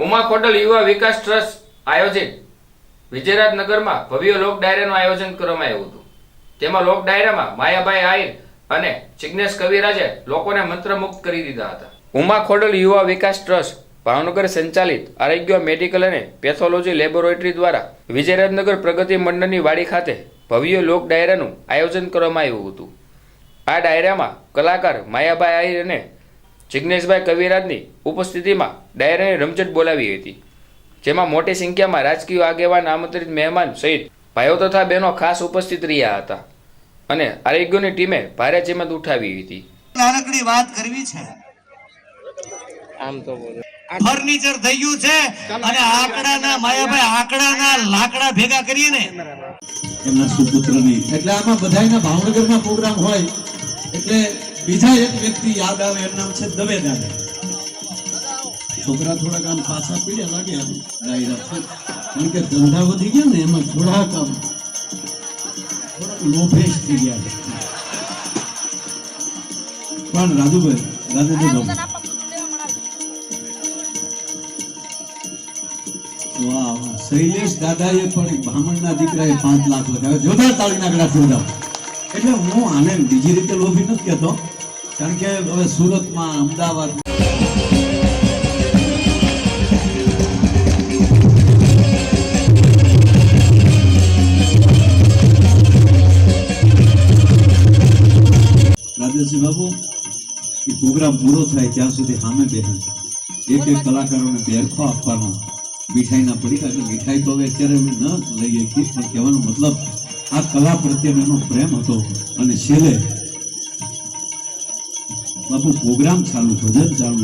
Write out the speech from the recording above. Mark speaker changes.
Speaker 1: ઉમા ખોડલ યુવા વિકાસ ટ્રસ્ટ આયોજિત વિજયરાજનગરમાં ભવ્ય લોક ડાયરાનું આયોજન કરવામાં આવ્યું હતું। તેમાં લોક ડાયરામાં માયાભાઈ આહિર અને જિગ્નેશ કવિરાજે લોકોને મંત્રમુગ્ધ કરી દીધા હતા। ઉમા ખોડલ યુવા વિકાસ ટ્રસ્ટ ભાવનગર સંચાલિત આરોગ્ય મેડિકલ અને પેથોલોજી લેબોરેટરી દ્વારા વિજયરાજનગર પ્રગતિ મંડળની વાડી ખાતે ભવ્ય લોક ડાયરાનું આયોજન કરવામાં આવ્યું હતું। આ ડાયરામાં કલાકાર માયાભાઈ આહિર અને જિગ્નેશભાઈ કવિરાજની ઉપસ્થિતિમાં ડાયરાની રમઝટ બોલાવી હતી, જેમાં મોટી સંખ્યામાં રાજકીય આગેવાન, આમંત્રિત મહેમાન સહિત ભાઈઓ તથા બહેનો ખાસ ઉપસ્થિત રહ્યા હતા અને આરોગ્યની ટીમે ભારે જેમત ઉઠાવી હતી।
Speaker 2: નાનકડી વાત કરવી છે,
Speaker 3: આમ તો
Speaker 2: ફર્નિચર થઈ ગયું છે અને આંકડાના માયાભાઈ આંકડાના લાકડા ભેગા કરીએ ને એમના સુપુત્રની, એટલે આમાં બધાયના ભાવનગરમાં પ્રોગ્રામ હોય એટલે બીજા એક વ્યક્તિ યાદ આવે, એનું નામ છે દવે દાદા। છોકરા થોડાક આમ પાછા પીડ્યા લાગે ડાયરા, કારણ કે ધંધા વધી ગયા ને એમાં થોડાક આમ લોભેશ થઈ ગયા। પણ રાજુભાઈ વાહ, શૈલેષ દાદાએ પણ બ્રાહ્મણના દીકરાએ 5 લાખ લગાવ્યા। જોરદાર તાળીના ગળાથી વધાવો। એટલે હું આને બીજી રીતે લોભી નથી કહેતો, કારણ કે હવે સુરતમાં, અમદાવાદ રાજેશજી બાબુ, એ પ્રોગ્રામ પૂરો થાય ત્યાં સુધી સામે બેહન એક કલાકારોને બેરખો આપવાનો, મીઠાઈના પડીકા, કે મીઠાઈ તો હવે અત્યારે અમે ન લઈએ, પણ કહેવાનો મતલબ આ કલા પ્રત્યેનો એનો પ્રેમ હતો। અને છેલ્લે બાપુ પ્રોગ્રામ ચાલુ, ભજન ચાલુ